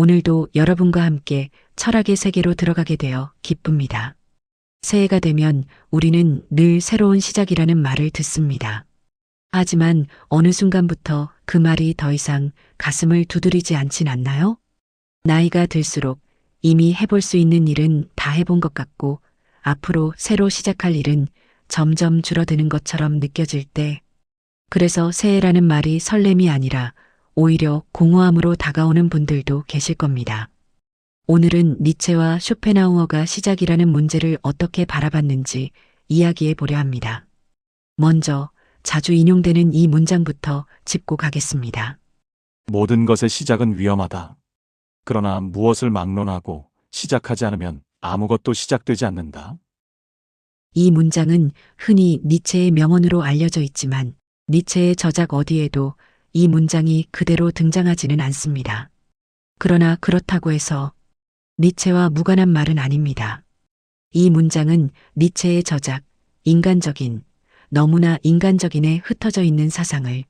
오늘도 여러분과 함께 철학의 세계로 들어가게 되어 기쁩니다. 새해가 되면 우리는 늘 새로운 시작이라는 말을 듣습니다. 하지만 어느 순간부터 그 말이 더 이상 가슴을 두드리지 않진 않나요? 나이가 들수록 이미 해볼 수 있는 일은 다 해본 것 같고 앞으로 새로 시작할 일은 점점 줄어드는 것처럼 느껴질 때, 그래서 새해라는 말이 설렘이 아니라 오히려 공허함으로 다가오는 분들도 계실 겁니다. 오늘은 니체와 쇼펜하우어가 시작이라는 문제를 어떻게 바라봤는지 이야기해 보려 합니다. 먼저 자주 인용되는 이 문장부터 짚고 가겠습니다. 모든 것의 시작은 위험하다. 그러나 무엇을 막론하고 시작하지 않으면 아무것도 시작되지 않는다. 이 문장은 흔히 니체의 명언으로 알려져 있지만 니체의 저작 어디에도 이 문장이 그대로 등장하지는 않습니다. 그러나 그렇다고 해서 니체와 무관한 말은 아닙니다. 이 문장은 니체의 저작, 인간적인, 너무나 인간적인에 흩어져 있는 사상을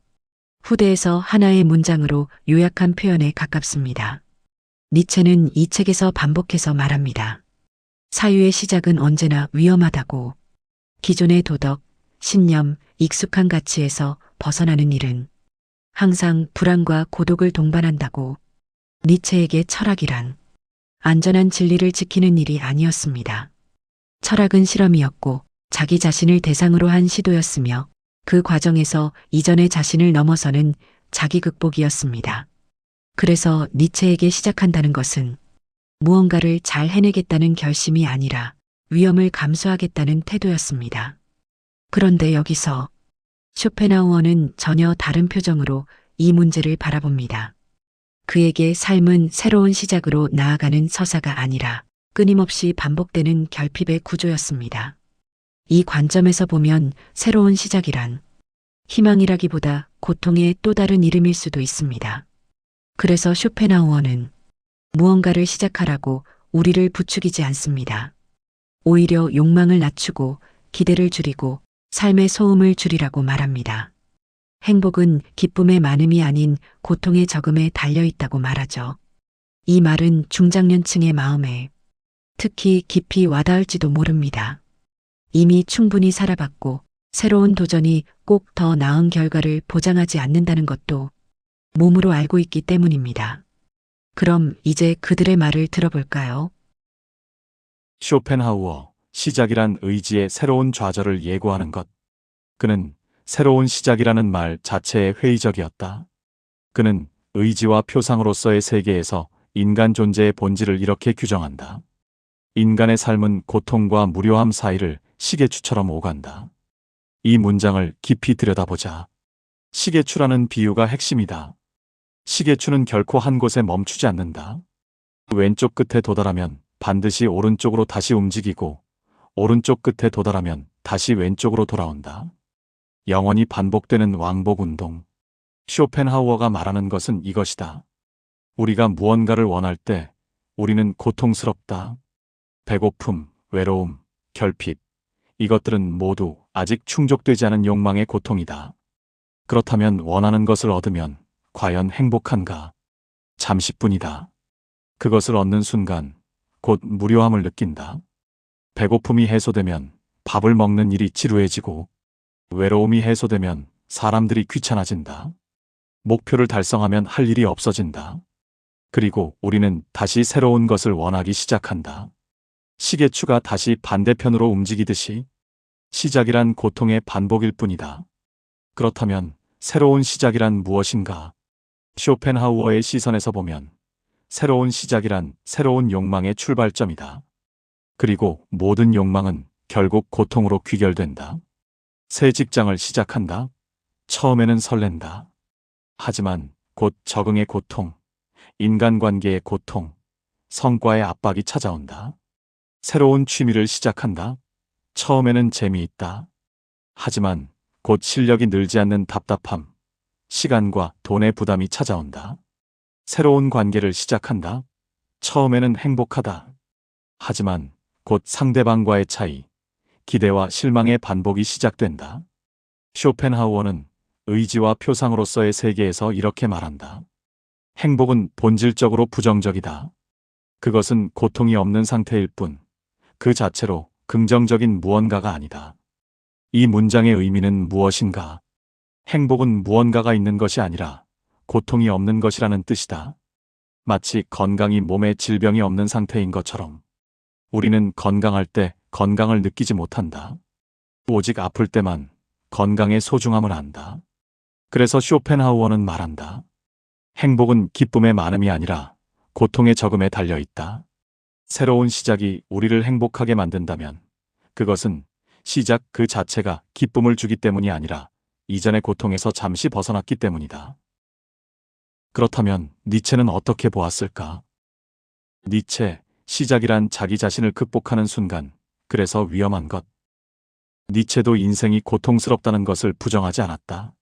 후대에서 하나의 문장으로 요약한 표현에 가깝습니다. 니체는 이 책에서 반복해서 말합니다. 사유의 시작은 언제나 위험하다고. 기존의 도덕, 신념, 익숙한 가치에서 벗어나는 일은 항상 불안과 고독을 동반한다고. 니체에게 철학이란 안전한 진리를 지키는 일이 아니었습니다. 철학은 실험이었고 자기 자신을 대상으로 한 시도였으며 그 과정에서 이전의 자신을 넘어서는 자기 극복이었습니다. 그래서 니체에게 시작한다는 것은 무언가를 잘 해내겠다는 결심이 아니라 위험을 감수하겠다는 태도였습니다. 그런데 여기서 쇼펜하우어는 전혀 다른 표정으로 이 문제를 바라봅니다. 그에게 삶은 새로운 시작으로 나아가는 서사가 아니라 끊임없이 반복되는 결핍의 구조였습니다. 이 관점에서 보면 새로운 시작이란 희망이라기보다 고통의 또 다른 이름일 수도 있습니다. 그래서 쇼펜하우어는 무언가를 시작하라고 우리를 부추기지 않습니다. 오히려 욕망을 낮추고 기대를 줄이고 삶의 소음을 줄이라고 말합니다. 행복은 기쁨의 많음이 아닌 고통의 적음에 달려 있다고 말하죠. 이 말은 중장년층의 마음에 특히 깊이 와닿을지도 모릅니다. 이미 충분히 살아봤고 새로운 도전이 꼭 더 나은 결과를 보장하지 않는다는 것도 몸으로 알고 있기 때문입니다. 그럼 이제 그들의 말을 들어볼까요? 쇼펜하우어, 시작이란 의지의 새로운 좌절을 예고하는 것. 그는 새로운 시작이라는 말 자체에 회의적이었다. 그는 의지와 표상으로서의 세계에서 인간 존재의 본질을 이렇게 규정한다. 인간의 삶은 고통과 무료함 사이를 시계추처럼 오간다. 이 문장을 깊이 들여다보자. 시계추라는 비유가 핵심이다. 시계추는 결코 한 곳에 멈추지 않는다. 왼쪽 끝에 도달하면 반드시 오른쪽으로 다시 움직이고 오른쪽 끝에 도달하면 다시 왼쪽으로 돌아온다. 영원히 반복되는 왕복 운동. 쇼펜하우어가 말하는 것은 이것이다. 우리가 무언가를 원할 때 우리는 고통스럽다. 배고픔, 외로움, 결핍. 이것들은 모두 아직 충족되지 않은 욕망의 고통이다. 그렇다면 원하는 것을 얻으면 과연 행복한가? 잠시뿐이다. 그것을 얻는 순간 곧 무료함을 느낀다. 배고픔이 해소되면 밥을 먹는 일이 지루해지고 외로움이 해소되면 사람들이 귀찮아진다. 목표를 달성하면 할 일이 없어진다. 그리고 우리는 다시 새로운 것을 원하기 시작한다. 시계추가 다시 반대편으로 움직이듯이 시작이란 고통의 반복일 뿐이다. 그렇다면 새로운 시작이란 무엇인가? 쇼펜하우어의 시선에서 보면 새로운 시작이란 새로운 욕망의 출발점이다. 그리고 모든 욕망은 결국 고통으로 귀결된다. 새 직장을 시작한다. 처음에는 설렌다. 하지만 곧 적응의 고통, 인간관계의 고통, 성과의 압박이 찾아온다. 새로운 취미를 시작한다. 처음에는 재미있다. 하지만 곧 실력이 늘지 않는 답답함, 시간과 돈의 부담이 찾아온다. 새로운 관계를 시작한다. 처음에는 행복하다. 하지만 곧 상대방과의 차이, 기대와 실망의 반복이 시작된다. 쇼펜하우어는 의지와 표상으로서의 세계에서 이렇게 말한다. 행복은 본질적으로 부정적이다. 그것은 고통이 없는 상태일 뿐, 그 자체로 긍정적인 무언가가 아니다. 이 문장의 의미는 무엇인가? 행복은 무언가가 있는 것이 아니라 고통이 없는 것이라는 뜻이다. 마치 건강이 몸에 질병이 없는 상태인 것처럼 우리는 건강할 때 건강을 느끼지 못한다. 오직 아플 때만 건강의 소중함을 안다. 그래서 쇼펜하우어는 말한다. 행복은 기쁨의 많음이 아니라 고통의 적음에 달려 있다. 새로운 시작이 우리를 행복하게 만든다면 그것은 시작 그 자체가 기쁨을 주기 때문이 아니라 이전의 고통에서 잠시 벗어났기 때문이다. 그렇다면 니체는 어떻게 보았을까? 니체, 시작이란 자기 자신을 극복하는 순간, 그래서 위험한 것. 니체도 인생이 고통스럽다는 것을 부정하지 않았다.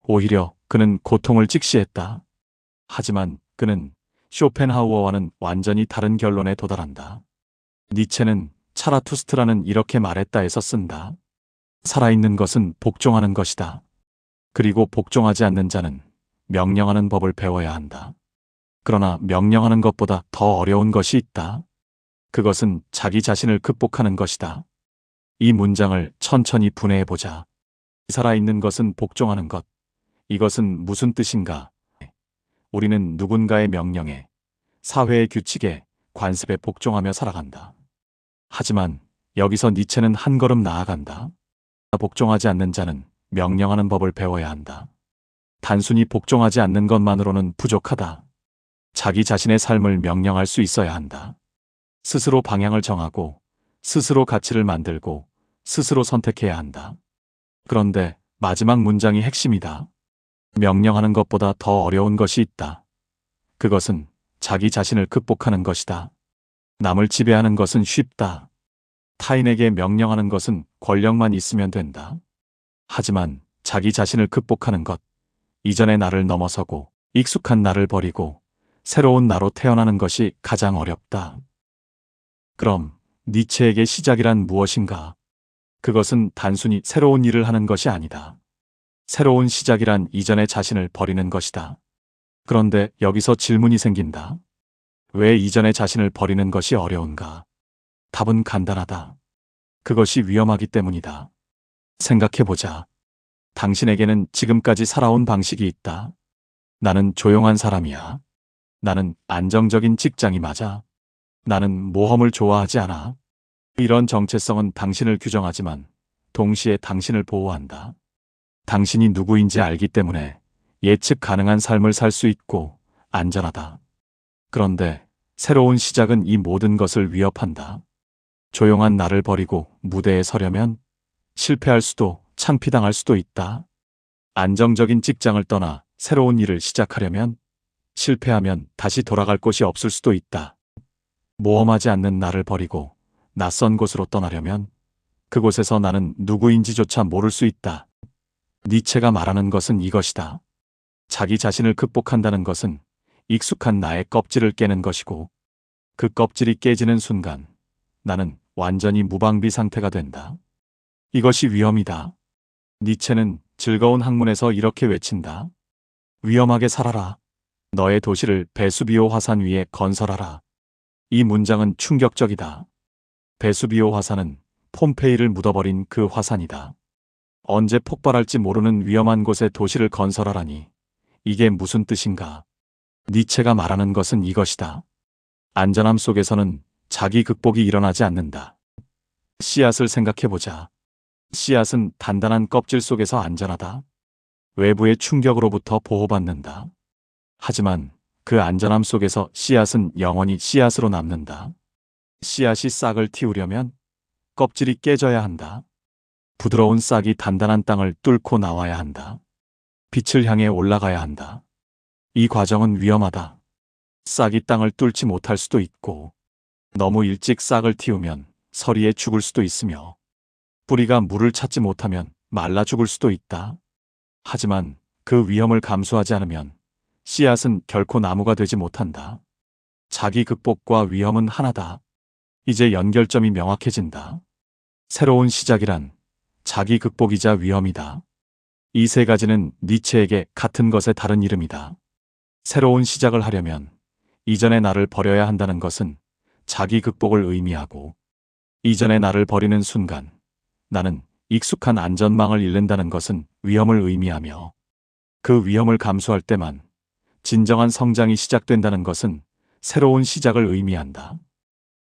오히려 그는 고통을 직시했다. 하지만 그는 쇼펜하우어와는 완전히 다른 결론에 도달한다. 니체는 차라투스트라는 이렇게 말했다에서 쓴다. 살아있는 것은 복종하는 것이다. 그리고 복종하지 않는 자는 명령하는 법을 배워야 한다. 그러나 명령하는 것보다 더 어려운 것이 있다. 그것은 자기 자신을 극복하는 것이다. 이 문장을 천천히 분해해보자. 살아있는 것은 복종하는 것. 이것은 무슨 뜻인가? 우리는 누군가의 명령에, 사회의 규칙에, 관습에 복종하며 살아간다. 하지만 여기서 니체는 한 걸음 나아간다. 복종하지 않는 자는 명령하는 법을 배워야 한다. 단순히 복종하지 않는 것만으로는 부족하다. 자기 자신의 삶을 명령할 수 있어야 한다. 스스로 방향을 정하고, 스스로 가치를 만들고, 스스로 선택해야 한다. 그런데 마지막 문장이 핵심이다. 명령하는 것보다 더 어려운 것이 있다. 그것은 자기 자신을 극복하는 것이다. 남을 지배하는 것은 쉽다. 타인에게 명령하는 것은 권력만 있으면 된다. 하지만 자기 자신을 극복하는 것, 이전의 나를 넘어서고 익숙한 나를 버리고 새로운 나로 태어나는 것이 가장 어렵다. 그럼 니체에게 시작이란 무엇인가? 그것은 단순히 새로운 일을 하는 것이 아니다. 새로운 시작이란 이전의 자신을 버리는 것이다. 그런데 여기서 질문이 생긴다. 왜 이전의 자신을 버리는 것이 어려운가? 답은 간단하다. 그것이 위험하기 때문이다. 생각해보자. 당신에게는 지금까지 살아온 방식이 있다. 나는 조용한 사람이야. 나는 안정적인 직장이 맞아. 나는 모험을 좋아하지 않아. 이런 정체성은 당신을 규정하지만 동시에 당신을 보호한다. 당신이 누구인지 알기 때문에 예측 가능한 삶을 살 수 있고 안전하다. 그런데 새로운 시작은 이 모든 것을 위협한다. 조용한 나를 버리고 무대에 서려면 실패할 수도 창피당할 수도 있다. 안정적인 직장을 떠나 새로운 일을 시작하려면 실패하면 다시 돌아갈 곳이 없을 수도 있다. 모험하지 않는 나를 버리고 낯선 곳으로 떠나려면 그곳에서 나는 누구인지조차 모를 수 있다. 니체가 말하는 것은 이것이다. 자기 자신을 극복한다는 것은 익숙한 나의 껍질을 깨는 것이고 그 껍질이 깨지는 순간 나는 완전히 무방비 상태가 된다. 이것이 위험이다. 니체는 즐거운 학문에서 이렇게 외친다. 위험하게 살아라. 너의 도시를 베수비오 화산 위에 건설하라. 이 문장은 충격적이다. 베수비오 화산은 폼페이를 묻어버린 그 화산이다. 언제 폭발할지 모르는 위험한 곳에 도시를 건설하라니. 이게 무슨 뜻인가? 니체가 말하는 것은 이것이다. 안전함 속에서는 자기 극복이 일어나지 않는다. 씨앗을 생각해보자. 씨앗은 단단한 껍질 속에서 안전하다. 외부의 충격으로부터 보호받는다. 하지만 그 안전함 속에서 씨앗은 영원히 씨앗으로 남는다. 씨앗이 싹을 틔우려면 껍질이 깨져야 한다. 부드러운 싹이 단단한 땅을 뚫고 나와야 한다. 빛을 향해 올라가야 한다. 이 과정은 위험하다. 싹이 땅을 뚫지 못할 수도 있고 너무 일찍 싹을 틔우면 서리에 죽을 수도 있으며 뿌리가 물을 찾지 못하면 말라 죽을 수도 있다. 하지만 그 위험을 감수하지 않으면 씨앗은 결코 나무가 되지 못한다. 자기 극복과 위험은 하나다. 이제 연결점이 명확해진다. 새로운 시작이란 자기 극복이자 위험이다. 이 세 가지는 니체에게 같은 것의 다른 이름이다. 새로운 시작을 하려면 이전의 나를 버려야 한다는 것은 자기 극복을 의미하고, 이전의 나를 버리는 순간 나는 익숙한 안전망을 잃는다는 것은 위험을 의미하며, 그 위험을 감수할 때만 진정한 성장이 시작된다는 것은 새로운 시작을 의미한다.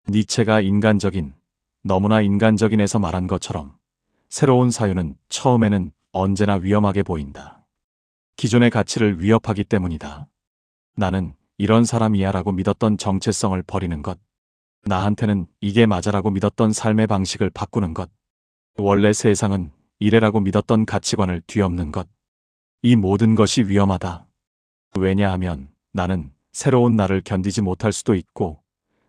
니체가 인간적인, 너무나 인간적인에서 말한 것처럼 새로운 사유는 처음에는 언제나 위험하게 보인다. 기존의 가치를 위협하기 때문이다. 나는 이런 사람이야 라고 믿었던 정체성을 버리는 것, 나한테는 이게 맞아라고 믿었던 삶의 방식을 바꾸는 것, 원래 세상은 이래라고 믿었던 가치관을 뒤엎는 것, 이 모든 것이 위험하다. 왜냐하면 나는 새로운 나를 견디지 못할 수도 있고,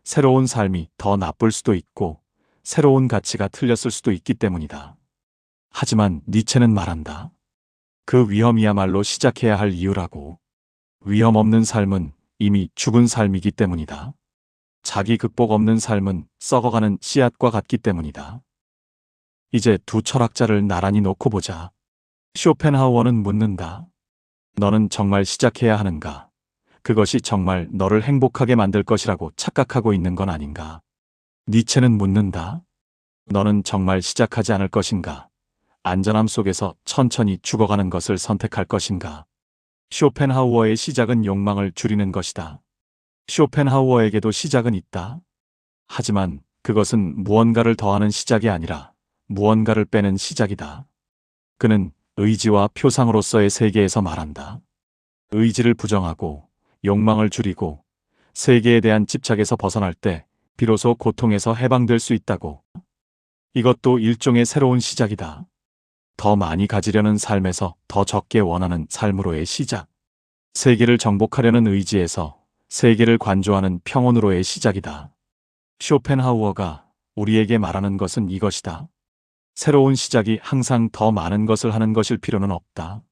새로운 삶이 더 나쁠 수도 있고, 새로운 가치가 틀렸을 수도 있기 때문이다. 하지만 니체는 말한다. 그 위험이야말로 시작해야 할 이유라고. 위험 없는 삶은 이미 죽은 삶이기 때문이다. 자기 극복 없는 삶은 썩어가는 씨앗과 같기 때문이다. 이제 두 철학자를 나란히 놓고 보자. 쇼펜하우어는 묻는다. 너는 정말 시작해야 하는가? 그것이 정말 너를 행복하게 만들 것이라고 착각하고 있는 건 아닌가? 니체는 묻는다. 너는 정말 시작하지 않을 것인가? 안전함 속에서 천천히 죽어가는 것을 선택할 것인가? 쇼펜하우어의 시작은 욕망을 줄이는 것이다. 쇼펜하우어에게도 시작은 있다. 하지만 그것은 무언가를 더하는 시작이 아니라 무언가를 빼는 시작이다. 그는 의지와 표상으로서의 세계에서 말한다. 의지를 부정하고 욕망을 줄이고 세계에 대한 집착에서 벗어날 때 비로소 고통에서 해방될 수 있다고. 이것도 일종의 새로운 시작이다. 더 많이 가지려는 삶에서 더 적게 원하는 삶으로의 시작. 세계를 정복하려는 의지에서 세계를 관조하는 평온으로의 시작이다. 쇼펜하우어가 우리에게 말하는 것은 이것이다. 새로운 시작이 항상 더 많은 것을 하는 것일 필요는 없다.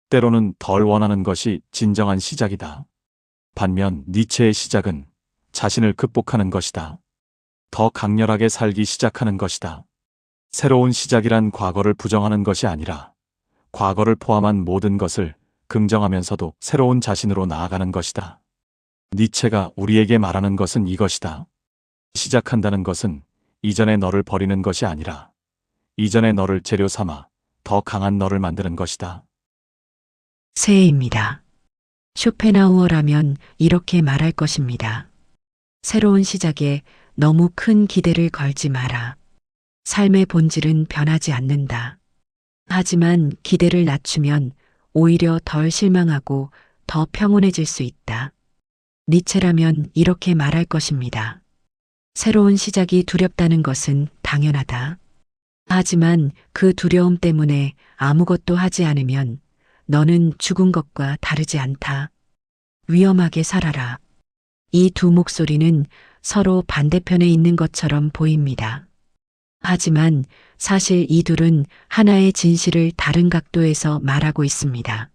때로는 덜 원하는 것이 진정한 시작이다. 반면 니체의 시작은 자신을 극복하는 것이다. 더 강렬하게 살기 시작하는 것이다. 새로운 시작이란 과거를 부정하는 것이 아니라 과거를 포함한 모든 것을 긍정하면서도 새로운 자신으로 나아가는 것이다. 니체가 우리에게 말하는 것은 이것이다. 시작한다는 것은 이전의 너를 버리는 것이 아니라 이전의 너를 재료 삼아 더 강한 너를 만드는 것이다. 새해입니다. 쇼펜하우어라면 이렇게 말할 것입니다. 새로운 시작에 너무 큰 기대를 걸지 마라. 삶의 본질은 변하지 않는다. 하지만 기대를 낮추면 오히려 덜 실망하고 더 평온해질 수 있다. 니체라면 이렇게 말할 것입니다. 새로운 시작이 두렵다는 것은 당연하다. 하지만 그 두려움 때문에 아무것도 하지 않으면 너는 죽은 것과 다르지 않다. 위험하게 살아라. 이 두 목소리는 서로 반대편에 있는 것처럼 보입니다. 하지만 사실 이 둘은 하나의 진실을 다른 각도에서 말하고 있습니다.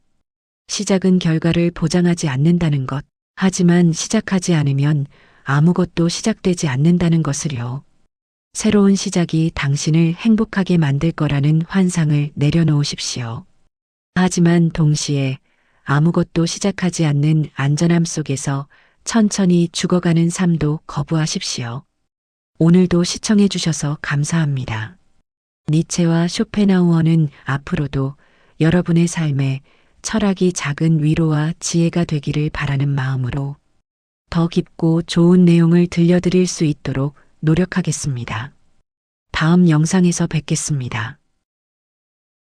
시작은 결과를 보장하지 않는다는 것, 하지만 시작하지 않으면 아무것도 시작되지 않는다는 것을요. 새로운 시작이 당신을 행복하게 만들 거라는 환상을 내려놓으십시오. 하지만 동시에 아무것도 시작하지 않는 안전함 속에서 천천히 죽어가는 삶도 거부하십시오. 오늘도 시청해 주셔서 감사합니다. 니체와 쇼펜하우어는 앞으로도 여러분의 삶에 철학이 작은 위로와 지혜가 되기를 바라는 마음으로 더 깊고 좋은 내용을 들려드릴 수 있도록 노력하겠습니다. 다음 영상에서 뵙겠습니다.